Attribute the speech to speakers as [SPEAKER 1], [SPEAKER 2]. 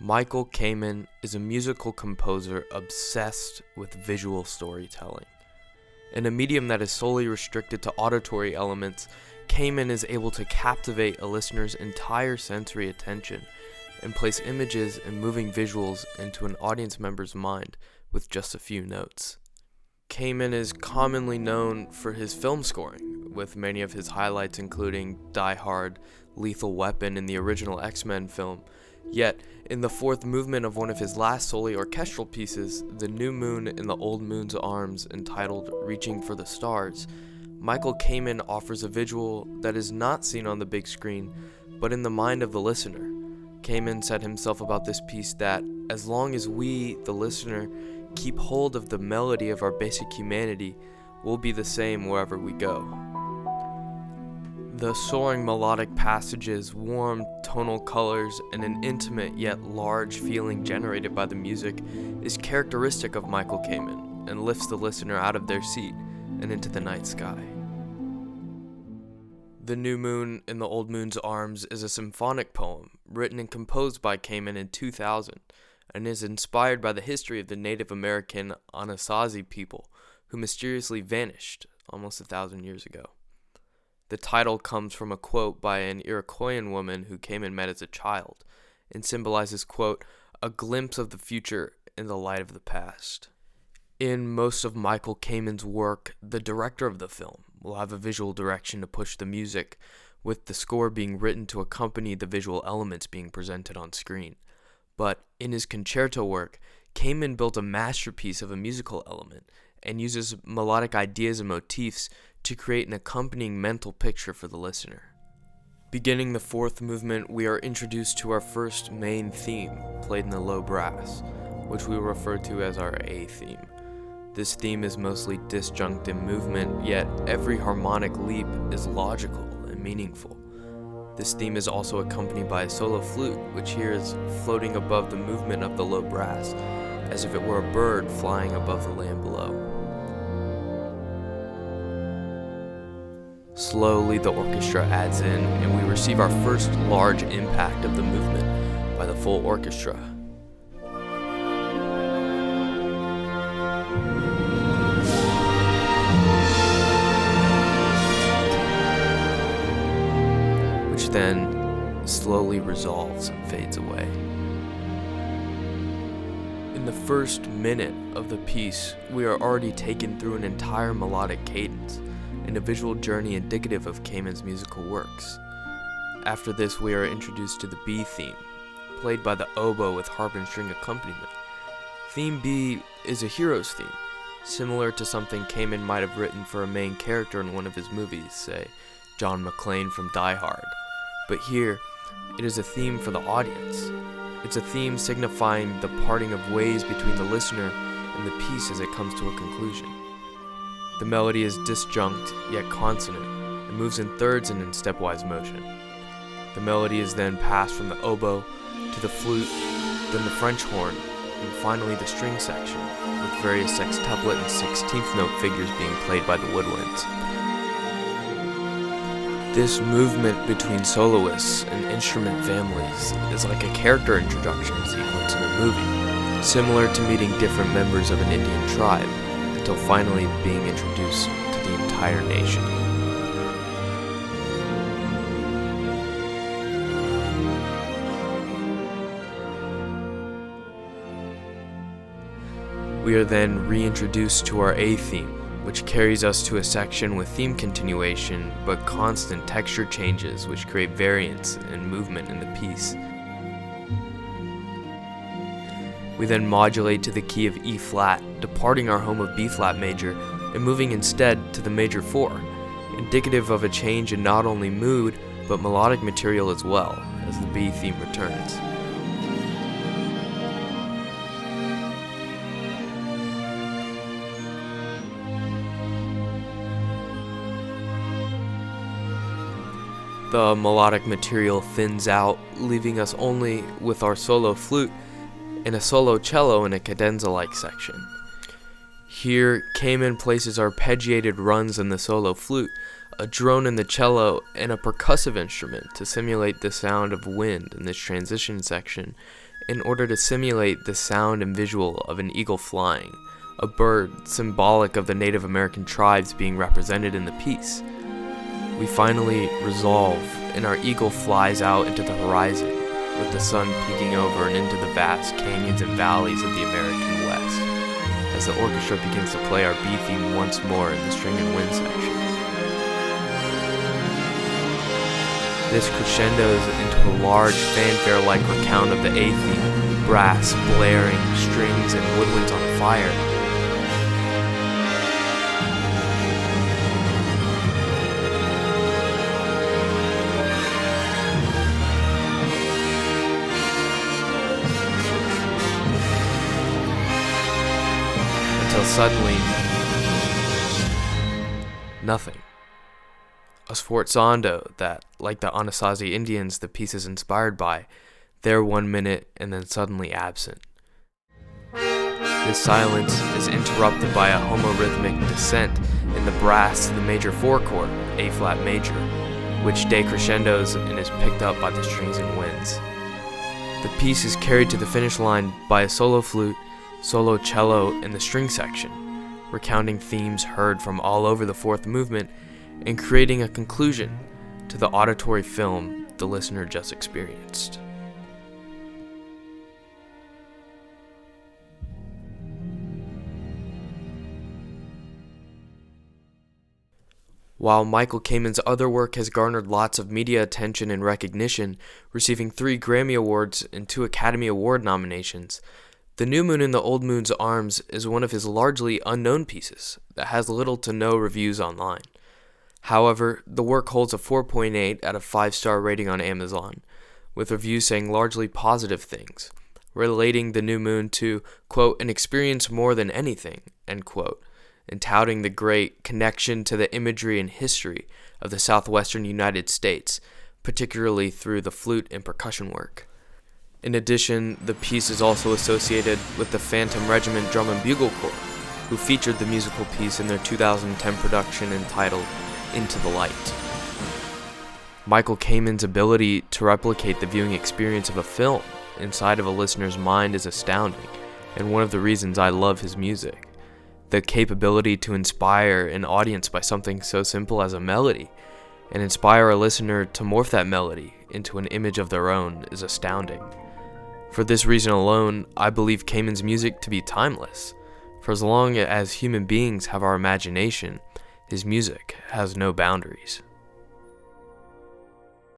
[SPEAKER 1] Michael Kamen is a musical composer obsessed with visual storytelling. In a medium that is solely restricted to auditory elements, Kamen is able to captivate a listener's entire sensory attention and place images and moving visuals into an audience member's mind with just a few notes. Kamen is commonly known for his film scoring, with many of his highlights including Die Hard, Lethal Weapon, and the original X-Men film. Yet, in the fourth movement of one of his last solely orchestral pieces, The New Moon in the Old Moon's Arms, entitled Reaching for the Stars, Michael Kamen offers a visual that is not seen on the big screen, but in the mind of the listener. Kamen said himself about this piece that, as long as we, the listener, keep hold of the melody of our basic humanity, we'll be the same wherever we go. The soaring melodic passages, warm tonal colors, and an intimate yet large feeling generated by the music is characteristic of Michael Kamen and lifts the listener out of their seat and into the night sky. The New Moon in the Old Moon's Arms is a symphonic poem written and composed by Kamen in 2000 and is inspired by the history of the Native American Anasazi people who mysteriously vanished almost 1,000 years ago. The title comes from a quote by an Iroquoian woman who Kamen met as a child and symbolizes, quote, a glimpse of the future in the light of the past. In most of Michael Kamen's work, the director of the film will have a visual direction to push the music, with the score being written to accompany the visual elements being presented on screen. But in his concerto work, Kamen built a masterpiece of a musical element and uses melodic ideas and motifs to create an accompanying mental picture for the listener. Beginning the fourth movement, we are introduced to our first main theme, played in the low brass, which we will refer to as our A theme. This theme is mostly disjunct in movement, yet every harmonic leap is logical and meaningful. This theme is also accompanied by a solo flute, which here is floating above the movement of the low brass, as if it were a bird flying above the land below. Slowly, the orchestra adds in, and we receive our first large impact of the movement by the full orchestra. Which then slowly resolves and fades away. In the first minute of the piece, we are already taken through an entire melodic cadence, and a visual journey indicative of Kamen's musical works. After this, we are introduced to the B theme, played by the oboe with harp and string accompaniment. Theme B is a hero's theme, similar to something Kamen might have written for a main character in one of his movies, say John McClane from Die Hard. But here, it is a theme for the audience. It's a theme signifying the parting of ways between the listener and the piece as it comes to a conclusion. The melody is disjunct, yet consonant, and moves in thirds and in stepwise motion. The melody is then passed from the oboe to the flute, then the French horn, and finally the string section, with various sextuplet and 16th note figures being played by the woodwinds. This movement between soloists and instrument families is like a character introduction sequence in a movie, similar to meeting different members of an Indian tribe, until finally being introduced to the entire nation. We are then reintroduced to our A theme, which carries us to a section with theme continuation but constant texture changes which create variance and movement in the piece. We then modulate to the key of E flat, departing our home of B flat major and moving instead to the major 4, indicative of a change in not only mood but melodic material as well, as the B theme returns. The melodic material thins out, leaving us only with our solo flute and a solo cello in a cadenza-like section. Here, Kamen places arpeggiated runs in the solo flute, a drone in the cello, and a percussive instrument to simulate the sound of wind in this transition section, in order to simulate the sound and visual of an eagle flying, a bird symbolic of the Native American tribes being represented in the piece. We finally resolve, and our eagle flies out into the horizon, with the sun peeking over and into the vast canyons and valleys of the American West, as the orchestra begins to play our B theme once more in the string and wind section. This crescendos into a large fanfare-like recount of the A theme, brass blaring, strings and woodwinds on fire. Until suddenly, nothing. A sforzando that, like the Anasazi Indians the piece is inspired by, there 1 minute and then suddenly absent. This silence is interrupted by a homorhythmic descent in the brass to the major 4 chord, A flat major, which decrescendos and is picked up by the strings and winds. The piece is carried to the finish line by a solo flute, solo cello, and the string section, recounting themes heard from all over the 4th movement and creating a conclusion to the auditory film the listener just experienced. While Michael Kamen's other work has garnered lots of media attention and recognition, receiving 3 Grammy Awards and 2 Academy Award nominations, The New Moon in the Old Moon's Arms is one of his largely unknown pieces that has little to no reviews online. However, the work holds a 4.8 out of 5-star rating on Amazon, with reviews saying largely positive things, relating The New Moon to, quote, an experience more than anything, end quote, and touting the great connection to the imagery and history of the southwestern United States, particularly through the flute and percussion work. In addition, the piece is also associated with the Phantom Regiment Drum and Bugle Corps, who featured the musical piece in their 2010 production entitled Into the Light. Michael Kamen's ability to replicate the viewing experience of a film inside of a listener's mind is astounding, and one of the reasons I love his music. The capability to inspire an audience by something so simple as a melody, and inspire a listener to morph that melody into an image of their own is astounding. For this reason alone, I believe Kamen's music to be timeless. For as long as human beings have our imagination, his music has no boundaries.